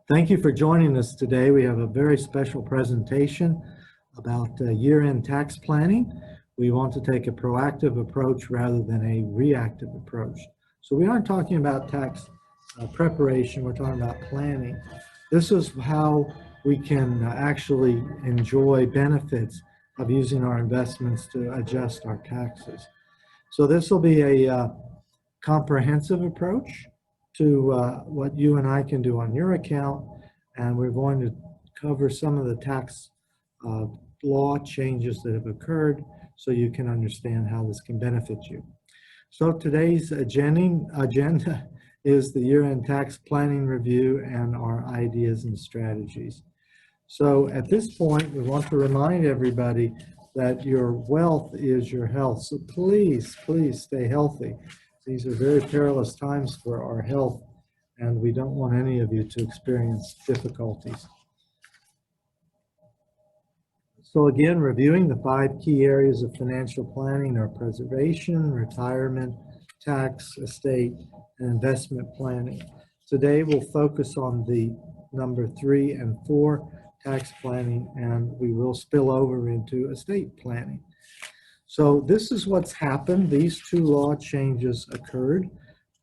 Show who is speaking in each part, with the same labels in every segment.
Speaker 1: Thank you for joining us today. We have a very special presentation about year-end tax planning. We want to take a proactive approach rather than a reactive approach. So we aren't talking about tax preparation, we're talking about planning. This is how we can actually enjoy benefits of using our investments to adjust our taxes. So this will be a comprehensive approach to what you and I can do on your account, and we're going to cover some of the tax law changes that have occurred so you can understand how this can benefit you. So today's agenda is the year-end tax planning review and our ideas and strategies. So at this point, we want to remind everybody that your wealth is your health. So please, please stay healthy. These are very perilous times for our health, and we don't want any of you to experience difficulties. So again, reviewing the 5 key areas of financial planning are preservation, retirement, tax, estate, and investment planning. Today we'll focus on the number 3 and 4, tax planning, and we will spill over into estate planning. So this is what's happened. These 2 law changes occurred.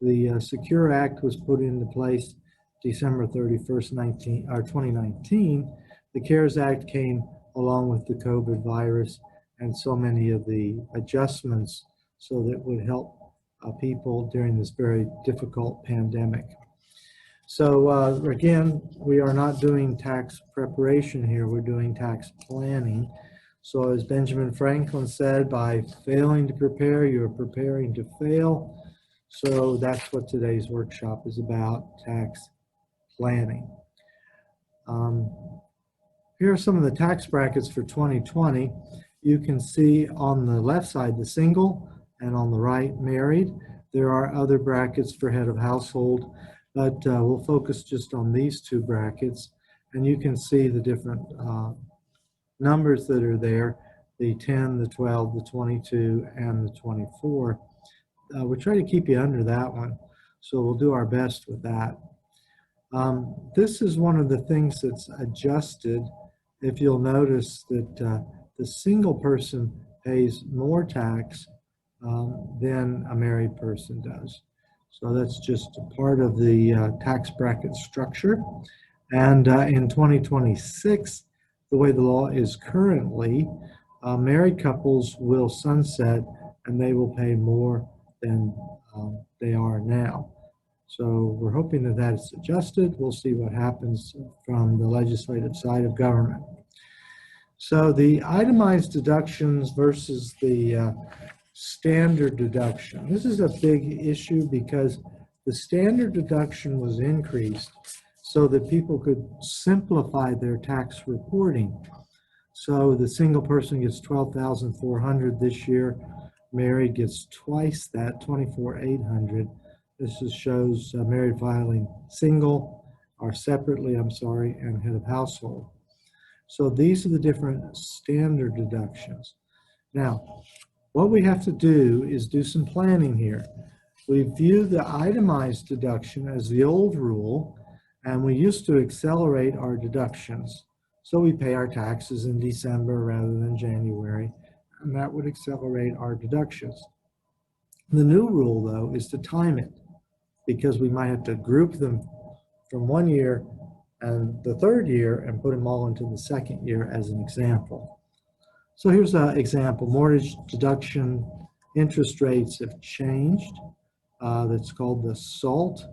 Speaker 1: The Secure Act was put into place December 31st, 2019. The CARES Act came along with the COVID virus and so many of the adjustments so that would help people during this very difficult pandemic. So again, we are not doing tax preparation here, we're doing tax planning. So as Benjamin Franklin said, by failing to prepare, you're preparing to fail. So that's what today's workshop is about, tax planning. Here are some of the tax brackets for 2020. You can see on the left side, the single, and on the right, married. There are other brackets for head of household, but we'll focus just on these 2 brackets. And you can see the different numbers that are there, the 10, the 12, the 22, and the 24. We try to keep you under that one, so we'll do our best with that. This is one of the things that's adjusted. If you'll notice that the single person pays more tax than a married person does. So that's just a part of the tax bracket structure. And in 2026, the way the law is currently, married couples will sunset and they will pay more than they are now. So we're hoping that that is adjusted. We'll see what happens from the legislative side of government. So the itemized deductions versus the standard deduction. This is a big issue because the standard deduction was increased so that people could simplify their tax reporting. So the single person gets $12,400 this year. Married gets twice that, $24,800. This just shows married filing single or separately, and head of household. So these are the different standard deductions. Now, what we have to do is do some planning here. We view the itemized deduction as the old rule, and we used to accelerate our deductions. So we pay our taxes in December rather than January, and that would accelerate our deductions. The new rule, though, is to time it, because we might have to group them from one year and the third year and put them all into the second year as an example. So here's an example. Mortgage deduction interest rates have changed. That's called the SALT,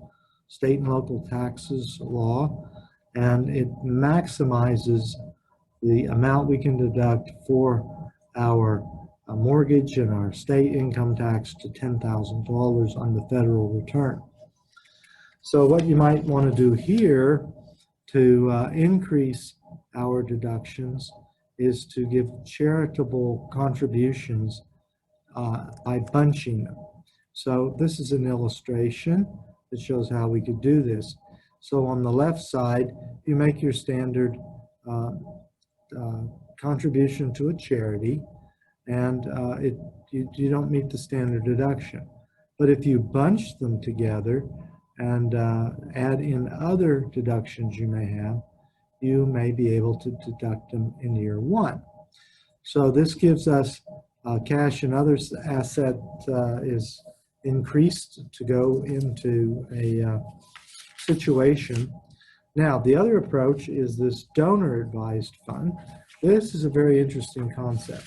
Speaker 1: State and Local Taxes Law, and it maximizes the amount we can deduct for our mortgage and our state income tax to $10,000 on the federal return. So what you might want to do here to increase our deductions is to give charitable contributions by bunching them. So this is an illustration that shows how we could do this. So on the left side, you make your standard contribution to a charity, and you don't meet the standard deduction. But if you bunch them together, and add in other deductions you may have, you may be able to deduct them in year one. So this gives us cash and other asset is increased to go into a situation. Now, the other approach is this donor advised fund. This is a very interesting concept.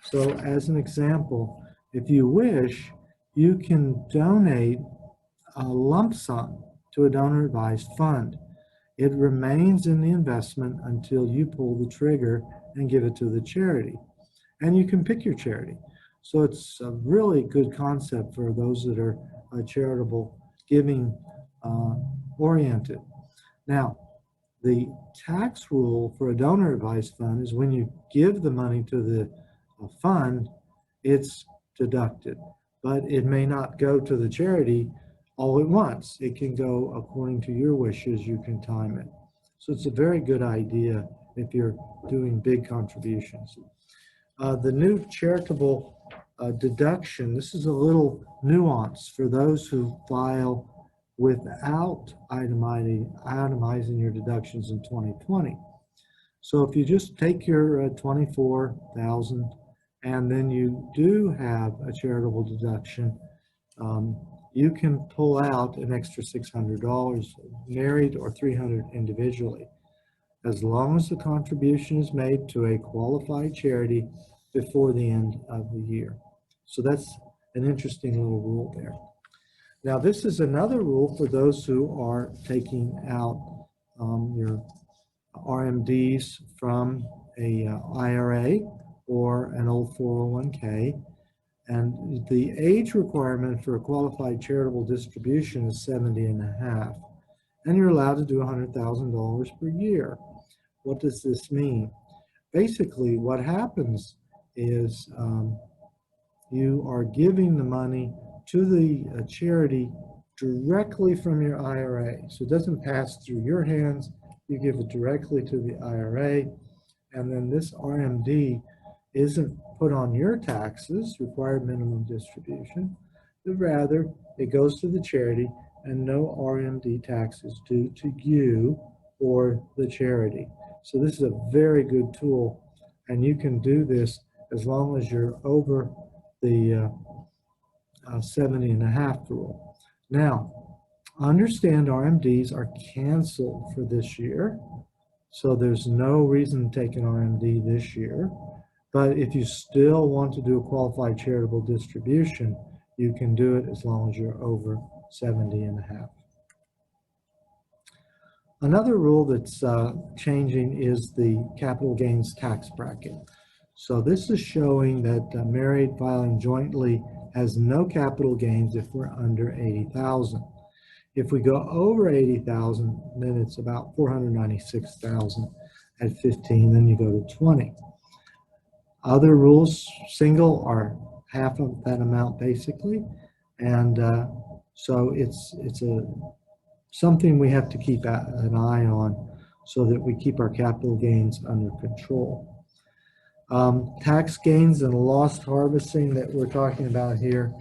Speaker 1: So as an example, if you wish, you can donate a lump sum to a donor advised fund. It remains in the investment until you pull the trigger and give it to the charity. And you can pick your charity. So it's a really good concept for those that are charitable giving oriented. Now, the tax rule for a donor advised fund is when you give the money to the fund, it's deducted, but it may not go to the charity all at once. It can go according to your wishes. You can time it. So it's a very good idea if you're doing big contributions. The new charitable deduction, this is a little nuance for those who file without itemizing your deductions in 2020. So if you just take your 24,000 and then you do have a charitable deduction, you can pull out an extra $600 married or $300 individually, as long as the contribution is made to a qualified charity before the end of the year. So that's an interesting little rule there. Now, this is another rule for those who are taking out your RMDs from a IRA or an old 401k. And the age requirement for a qualified charitable distribution is 70 and a half. And you're allowed to do $100,000 per year. What does this mean? Basically, what happens is you are giving the money to the charity directly from your IRA. So it doesn't pass through your hands. You give it directly to the IRA. And then this RMD isn't put on your taxes, required minimum distribution, but rather it goes to the charity and no RMD tax is due to you or the charity. So this is a very good tool, and you can do this as long as you're over the 70 and a half rule. Now, understand RMDs are canceled for this year, so there's no reason to take an RMD this year. But if you still want to do a qualified charitable distribution, you can do it as long as you're over 70 and a half. Another rule that's changing is the capital gains tax bracket. So this is showing that married filing jointly has no capital gains if we're under 80,000. If we go over 80,000, then it's about 496,000 at 15, then you go to 20. Other rules, single, are half of that amount basically, and so it's something we have to keep an eye on so that we keep our capital gains under control. Tax gains and loss harvesting that we're talking about here,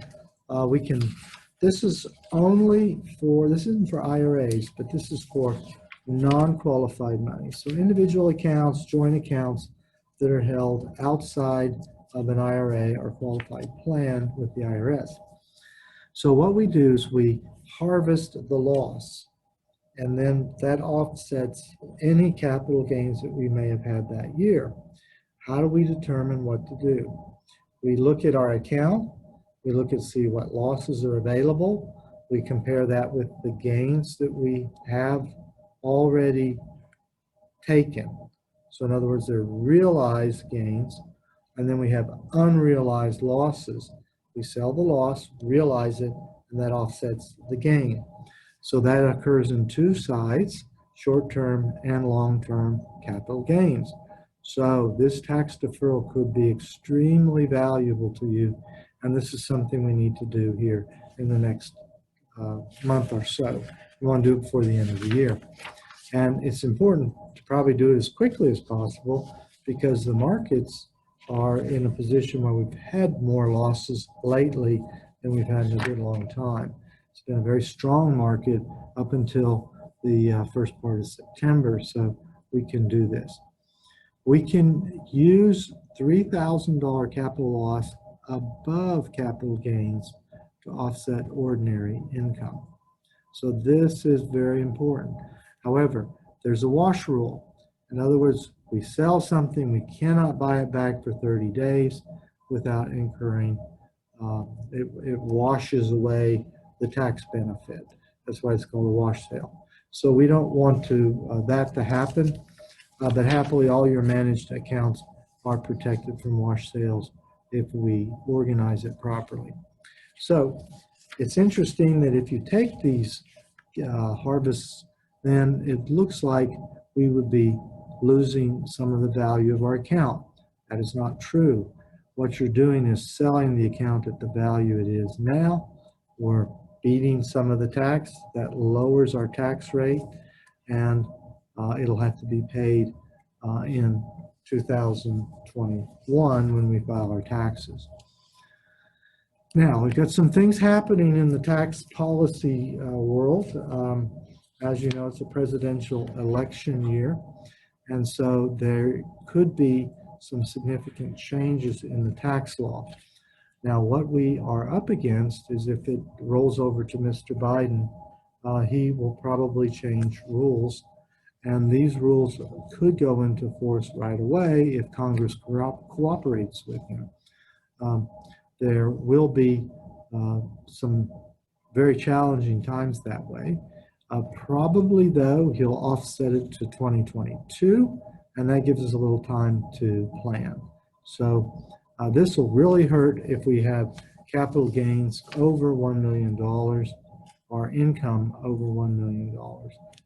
Speaker 1: this is only for, this isn't for IRAs, but this is for non-qualified money. So individual accounts, joint accounts that are held outside of an IRA or qualified plan with the IRS. So what we do is we harvest the loss, and then that offsets any capital gains that we may have had that year. How do we determine what to do? We look at our account, we look and see what losses are available, we compare that with the gains that we have already taken. So in other words, they're realized gains, and then we have unrealized losses. We sell the loss, realize it, and that offsets the gain. So that occurs in two sides, short-term and long-term capital gains. So this tax deferral could be extremely valuable to you, and this is something we need to do here in the next month or so. We want to do it before the end of the year. And it's important to probably do it as quickly as possible because the markets are in a position where we've had more losses lately than we've had in a good long time. It's been a very strong market up until the first part of September, so we can do this. We can use $3,000 capital loss above capital gains to offset ordinary income. So this is very important. However, there's a wash rule. In other words, we sell something, we cannot buy it back for 30 days without incurring, it washes away the tax benefit. That's why it's called a wash sale. So we don't want that to happen, but happily all your managed accounts are protected from wash sales if we organize it properly. So it's interesting that if you take these harvests, then it looks like we would be losing some of the value of our account. That is not true. What you're doing is selling the account at the value it is now. We're beating some of the tax. That lowers our tax rate, and it'll have to be paid in 2021 when we file our taxes. Now, we've got some things happening in the tax policy world. As you know, it's a presidential election year, and so there could be some significant changes in the tax law. Now, what we are up against is if it rolls over to Mr. Biden, he will probably change rules, and these rules could go into force right away if Congress cooperates with him. There will be some very challenging times that way. Probably, though, he'll offset it to 2022, and that gives us a little time to plan. So this will really hurt if we have capital gains over $1 million or income over $1 million.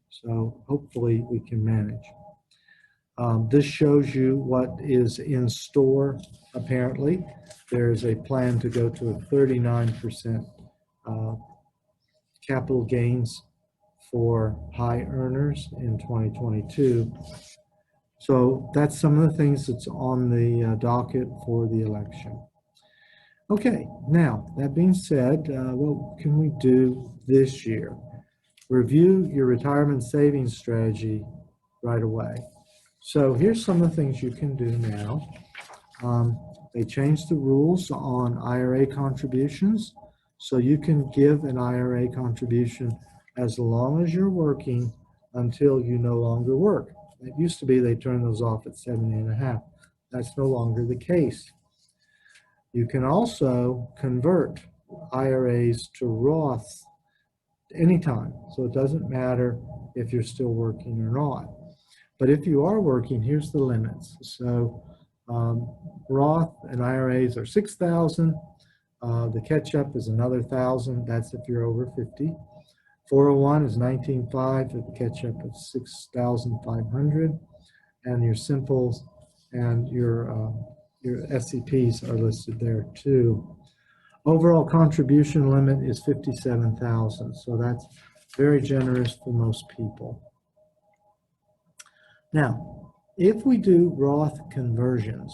Speaker 1: So hopefully we can manage. This shows you what is in store, apparently. There's a plan to go to a 39% capital gains for high earners in 2022. So that's some of the things that's on the docket for the election. Okay, now, that being said, what can we do this year? Review your retirement savings strategy right away. So here's some of the things you can do now. They changed the rules on IRA contributions, so you can give an IRA contribution as long as you're working until you no longer work. It used to be they turned those off at 70.5. That's no longer the case. You can also convert IRAs to Roth anytime, so it doesn't matter if you're still working or not. But if you are working, here's the limits. So Roth and IRAs are $6,000. The catch-up is another $1,000. That's if you're over 50. 401 is $19,500 with the catch-up of $6,500. And your simples and your SCPs are listed there too. Overall contribution limit is $57,000. So that's very generous for most people. Now, if we do Roth conversions,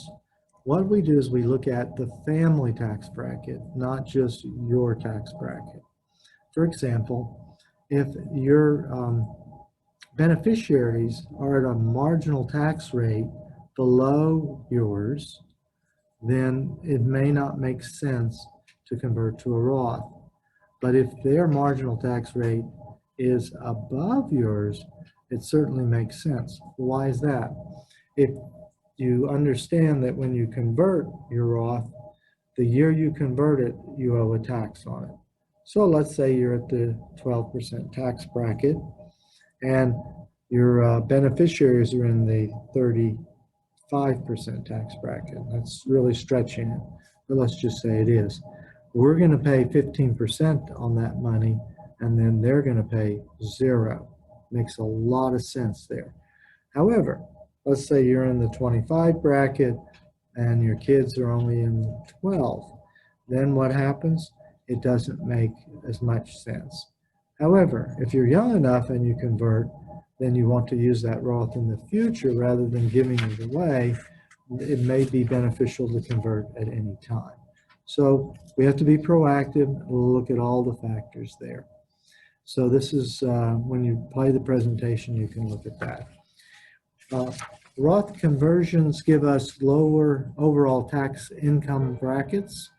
Speaker 1: what we do is we look at the family tax bracket, not just your tax bracket. For example, if your beneficiaries are at a marginal tax rate below yours, then it may not make sense to convert to a Roth. But if their marginal tax rate is above yours, it certainly makes sense. Why is that? If you understand that when you convert your Roth, the year you convert it, you owe a tax on it. So let's say you're at the 12% tax bracket and your beneficiaries are in the 35% tax bracket. That's really stretching it, but let's just say it is. We're going to pay 15% on that money, and then they're going to pay 0. Makes a lot of sense there. However, let's say you're in the 25 bracket and your kids are only in 12. Then what happens? It doesn't make as much sense. However, if you're young enough and you convert, then you want to use that Roth in the future rather than giving it away. It may be beneficial to convert at any time. So we have to be proactive, look at all the factors there. So this is, when you play the presentation, you can look at that. Roth conversions give us lower overall tax income brackets.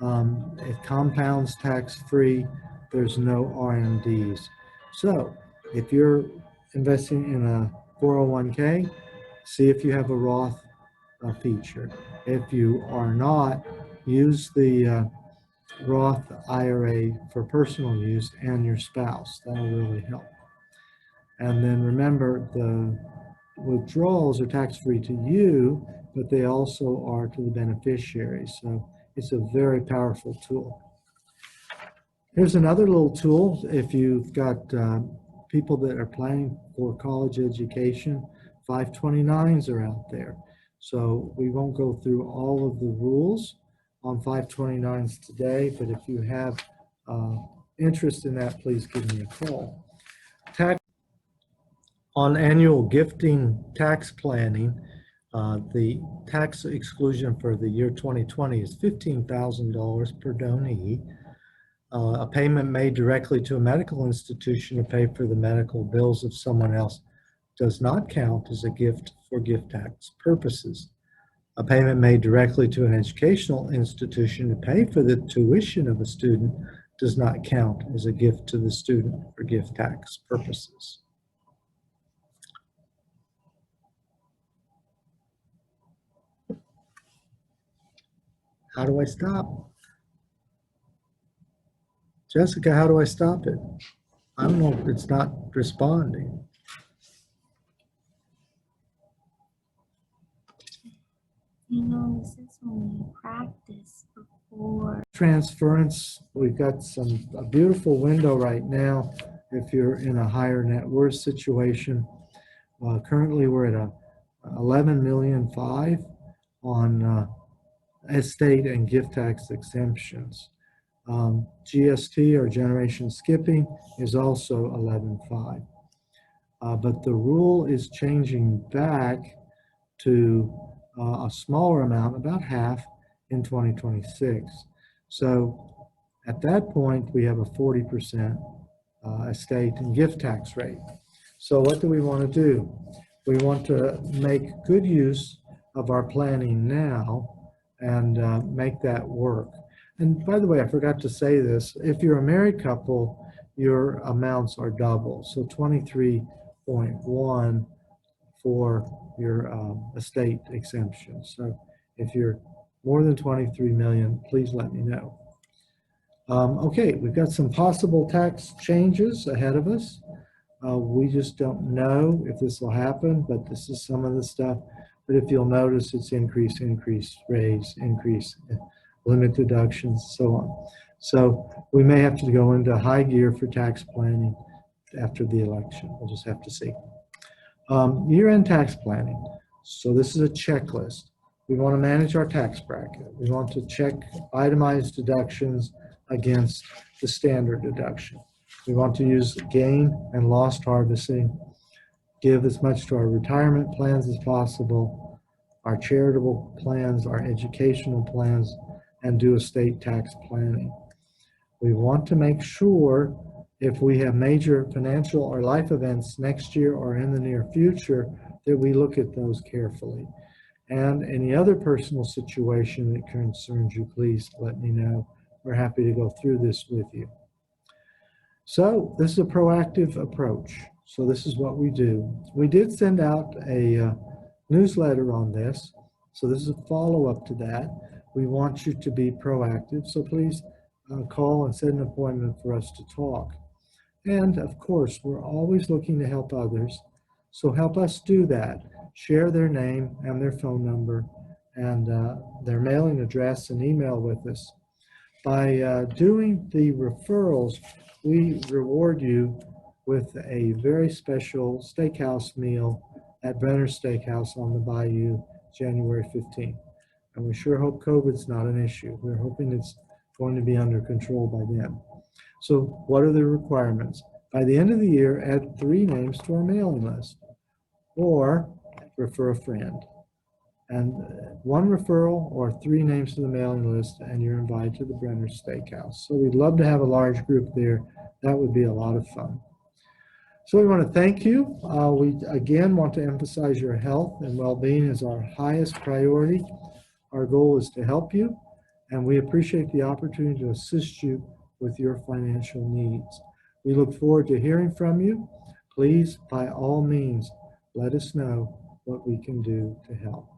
Speaker 1: It compounds tax-free. There's no RMDs. So if you're investing in a 401k, see if you have a Roth feature. If you are not, use the Roth IRA for personal use and your spouse. That'll really help. And then remember, the withdrawals are tax-free to you, but they also are to the beneficiary. So it's a very powerful tool. Here's another little tool. If you've got people that are planning for college education, 529s are out there. So we won't go through all of the rules on 529s today, but if you have interest in that, please give me a call. On annual gifting tax planning, the tax exclusion for the year 2020 is $15,000 per donee. A payment made directly to a medical institution to pay for the medical bills of someone else does not count as a gift for gift tax purposes. A payment made directly to an educational institution to pay for the tuition of a student does not count as a gift to the student for gift tax purposes. How do I stop? Jessica, how do I stop it? I don't know, it's not responding.
Speaker 2: You know, this is only practice before.
Speaker 1: Transference, we've got a beautiful window right now if you're in a higher net worth situation. Currently, we're at a 11,000,005 on estate and gift tax exemptions. GST, or generation skipping, is also 11,500. But the rule is changing back to a smaller amount, about half, in 2026. So at that point, we have a 40% estate and gift tax rate. So what do we want to do? We want to make good use of our planning now and make that work. And by the way, I forgot to say this. If you're a married couple, your amounts are double. So 23.1 for your estate exemption. So if you're more than 23 million, please let me know. Okay, we've got some possible tax changes ahead of us. We just don't know if this will happen, but this is some of the stuff. But if you'll notice, it's increase, raise, increase, limit deductions, so on. So we may have to go into high gear for tax planning after the election. We'll just have to see. Year-end tax planning. So this is a checklist. We want to manage our tax bracket. We want to check itemized deductions against the standard deduction. We want to use gain and loss harvesting, give as much to our retirement plans as possible, our charitable plans, our educational plans, and do estate tax planning. We want to make sure if we have major financial or life events next year or in the near future that we look at those carefully. And any other personal situation that concerns you, please let me know. We're happy to go through this with you. So this is a proactive approach. So this is what we do. We did send out a newsletter on this. So this is a follow-up to that. We want you to be proactive. So please call and set an appointment for us to talk. And of course, we're always looking to help others. So help us do that. Share their name and their phone number and their mailing address and email with us. By doing the referrals, we reward you with a very special steakhouse meal at Brenner's Steakhouse on the Bayou, January 15th. And we sure hope COVID's not an issue. We're hoping it's going to be under control by then. So what are the requirements? By the end of the year, add 3 names to our mailing list or refer a friend. and one referral or 3 names to the mailing list, and you're invited to the Brenner's Steakhouse. So we'd love to have a large group there. That would be a lot of fun. So we want to thank you. We again want to emphasize your health and well-being is our highest priority. Our goal is to help you, and we appreciate the opportunity to assist you with your financial needs. We look forward to hearing from you. Please, by all means, let us know what we can do to help.